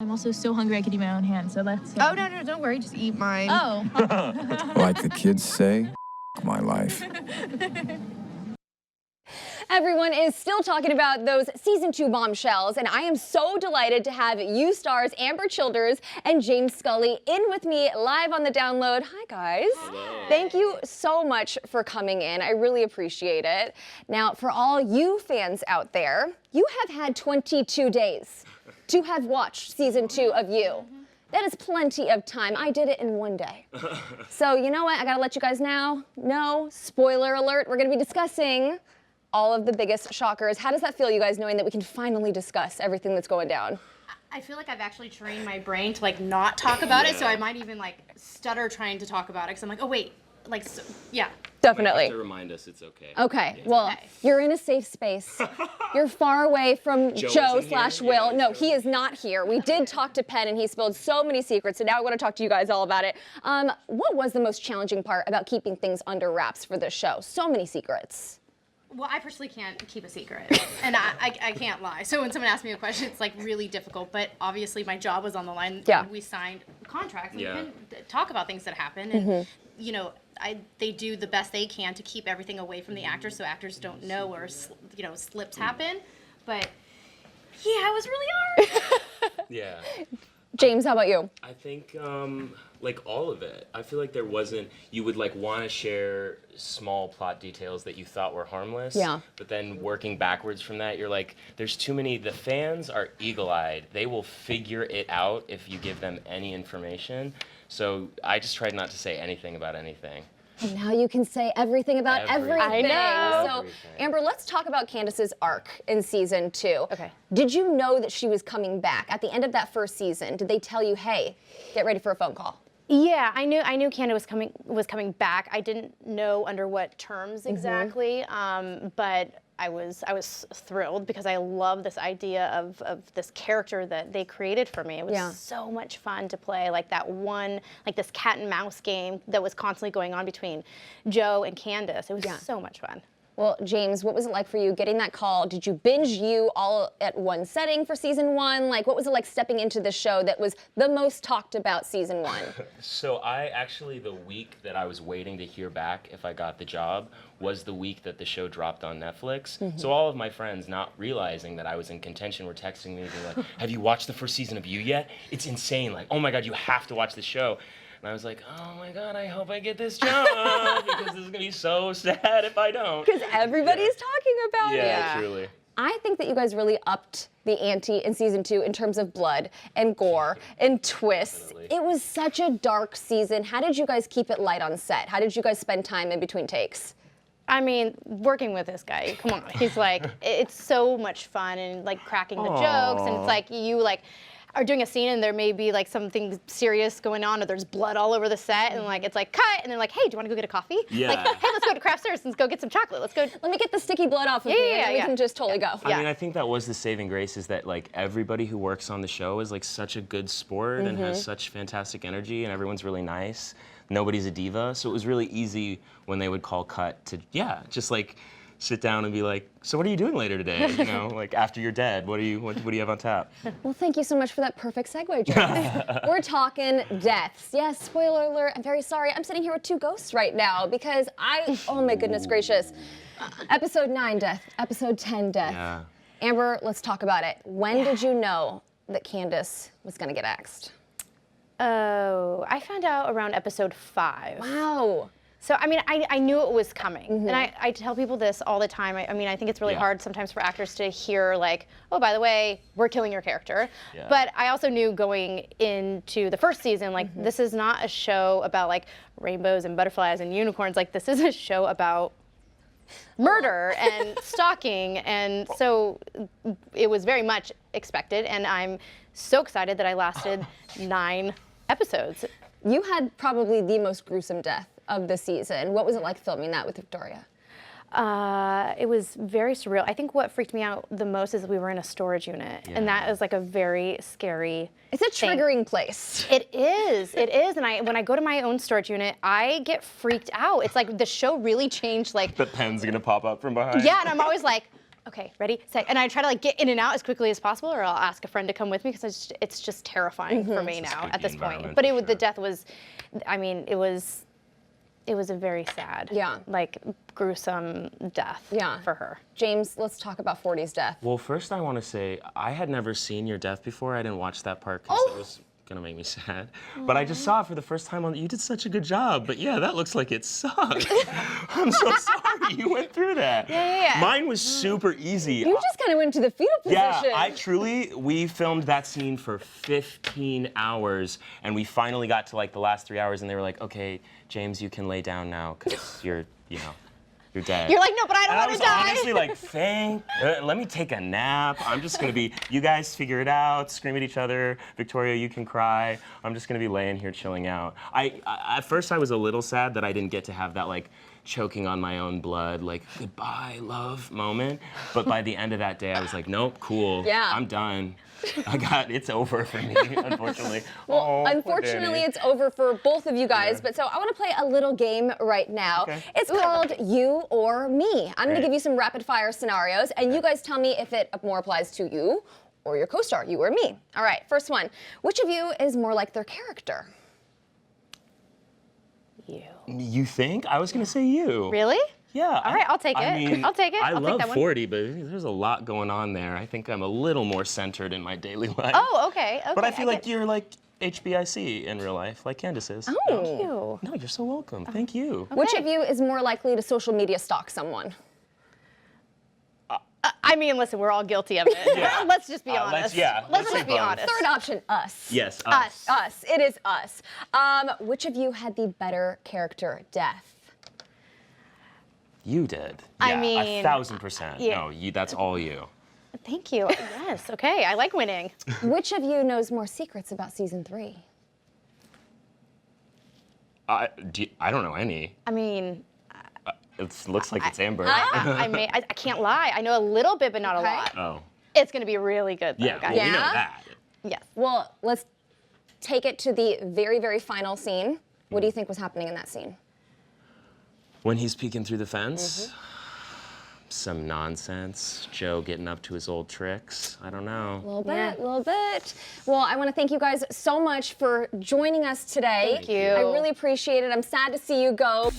I'm also so hungry I could eat my own hand, so let's... Oh, no, don't worry. Just eat mine. Oh. Like the kids say, my life. Everyone is still talking about those season 2 bombshells, and I am so delighted to have you stars Ambyr Childers and James Scully in with me live on the download. Hi, guys. Hello. Thank you so much for coming in. I really appreciate it. Now, for all you fans out there, you have had 22 days to have watched season 2 of You. That is plenty of time. I did it in one day. So you know what? I gotta let you guys know, spoiler alert, we're gonna be discussing all of the biggest shockers. How does that feel, you guys, knowing that we can finally discuss everything that's going down? I feel like I've actually trained my brain to like not talk about it, so I might even like stutter trying to talk about it because I'm like, oh wait, like, so, yeah. Definitely. You have to remind us it's okay. Okay, Yeah. well, Okay. you're in a safe space. You're far away from Joe isn't slash here? Will. Yeah, No, Joe. he is not here. We did talk to Penn, and he spilled so many secrets, so now I want to talk to you guys all about it. What was the most challenging part about keeping things under wraps for this show? So many secrets. Well, I personally can't keep a secret, and I can't lie. So when someone asks me a question, it's like really difficult, but obviously my job was on the line. Yeah. And we signed contracts, and Yeah. we can talk about things that happen, and you know, they do the best they can to keep everything away from the actors, so actors don't know or slips happen. But yeah, it was really hard. Yeah. James, how about you? I think like all of it. I feel like there wasn't, you would like want to share small plot details that you thought were harmless. Yeah. But then working backwards from that, you're like, there's too many, the fans are eagle-eyed. They will figure it out if you give them any information. So I just tried not to say anything about anything. And now you can say everything about everything. Everything. I know. So, Everything. Ambyr, let's talk about Candace's arc in season 2. Okay. Did you know that she was coming back at the end of that first season? Did they tell you, hey, get ready for a phone call? Yeah, I knew Candace was coming back. I didn't know under what terms exactly, but I was thrilled because I love this idea of this character that they created for me. It was so much fun to play, like that one, like this cat and mouse game that was constantly going on between Joe and Candace. It was so much fun. Well, James, what was it like for you getting that call? Did you binge You all at one setting for season 1? Like, what was it like stepping into the show that was the most talked about season 1? So I actually, the week that I was waiting to hear back if I got the job was the week that the show dropped on Netflix. So all of my friends, not realizing that I was in contention, were texting me being like, have you watched the first season of You yet? It's insane. Like, oh my God, you have to watch the show. And I was like, oh my God, I hope I get this job because this is gonna be so sad if I don't. Because everybody's talking about it. Yeah, truly. I think that you guys really upped the ante in season 2 in terms of blood and gore and twists. Definitely. It was such a dark season. How did you guys keep it light on set? How did you guys spend time in between takes? I mean, working with this guy, come on, he's like, it's so much fun and like cracking the jokes, and it's like you like are doing a scene and there may be like something serious going on or there's blood all over the set and like it's like cut and they're like, hey, do you want to go get a coffee? Yeah. Like, hey, let's go to craft service and go get some chocolate. Let's go. Let me get the sticky blood off of me and then we can just totally go. I mean, I think that was the saving grace, is that like everybody who works on the show is like such a good sport and has such fantastic energy, and everyone's really nice. Nobody's a diva, so it was really easy when they would call cut to just like sit down and be like, so what are you doing later today? You know, like after you're dead, what do you have on tap? Well, thank you so much for that perfect segue, James. We're talking deaths. Yes, spoiler alert, I'm very sorry. I'm sitting here with 2 ghosts right now because oh my goodness gracious. Episode 9 death, episode 10 death. Yeah. Ambyr, let's talk about it. When did you know that Candice was gonna get axed? Oh, I found out around episode 5. Wow. So, I mean, I knew it was coming. And I tell people this all the time. I mean, I think it's really hard sometimes for actors to hear like, oh, by the way, we're killing your character. Yeah. But I also knew going into the first season, like, this is not a show about like rainbows and butterflies and unicorns. Like, this is a show about murder and stalking. And so it was very much expected. And I'm so excited that I lasted 9 episodes. You had probably the most gruesome death of the season. What was it like filming that with Victoria? It was very surreal. I think what freaked me out the most is we were in a storage unit, and that is like a very scary. It's a thing. triggering place. It is. And when I go to my own storage unit, I get freaked out. It's like the show really changed. Like The pen's gonna pop up from behind. yeah, and I'm always like, okay, ready, set. And I try to like get in and out as quickly as possible, or I'll ask a friend to come with me because it's just terrifying for me now at this point. But the death was, I mean, it was a very sad, like gruesome death for her. James, let's talk about 40's death. Well, first I want to say I had never seen your death before. I didn't watch that part because it was gonna make me sad. But I just saw it for the first time. You did such a good job. But yeah, that looks like it sucked. I'm so sorry you went through that. Yeah. Mine was super easy. You just kind of went to the fetal position. Yeah, we filmed that scene for 15 hours, and we finally got to like the last 3 hours, and they were like, okay, James, you can lay down now because you're dead. You're like, no, but I don't want to die. I was honestly like, let me take a nap. I'm just gonna be, you guys figure it out, scream at each other. Victoria, you can cry. I'm just gonna be laying here chilling out. At first I was a little sad that I didn't get to have that like choking on my own blood, like goodbye, love moment. But by the end of that day, I was like, nope, cool. Yeah. I'm done. It's over for me, unfortunately. Well, unfortunately, it's over for both of you guys, but so I want to play a little game right now. Okay. It's called You or Me. I'm going to give you some rapid fire scenarios, and you guys tell me if it more applies to you or your co-star, you or me. All right, first one. Which of you is more like their character? You. You think? I was gonna say you. Really? Yeah. All right, I'll take it. I mean, I'll take it. I I'll take love that one. 40, but there's a lot going on there. I think I'm a little more centered in my daily life. Oh, okay. But I feel like you're like HBIC in real life, like Candace is. Oh. Thank you. No, you're so welcome. Thank you. Which of you is more likely to social media stalk someone? I mean, listen, we're all guilty of it. Yeah. Let's just be honest. Let's say just be both. honest. Third option, us. Yes, us. Us. It is us. Which of you had the better character death? You did. I Yeah, mean, 1000%. yeah. No, that's all you. Thank you. Yes. Okay. I like winning. Which of you knows more secrets about season 3? I don't know any. I mean, It looks like it's Ambyr. I can't lie. I know a little bit, but not a Okay. lot. Oh. It's gonna be really good, though, Yeah, guys. well, we know Yeah? that. Yes. Well, let's take it to the very, very final scene. What do you think was happening in that scene? When he's peeking through the fence, some nonsense. Joe getting up to his old tricks. I don't know. A little bit, a little bit. Well, I want to thank you guys so much for joining us today. Thank you. I really appreciate it. I'm sad to see you go.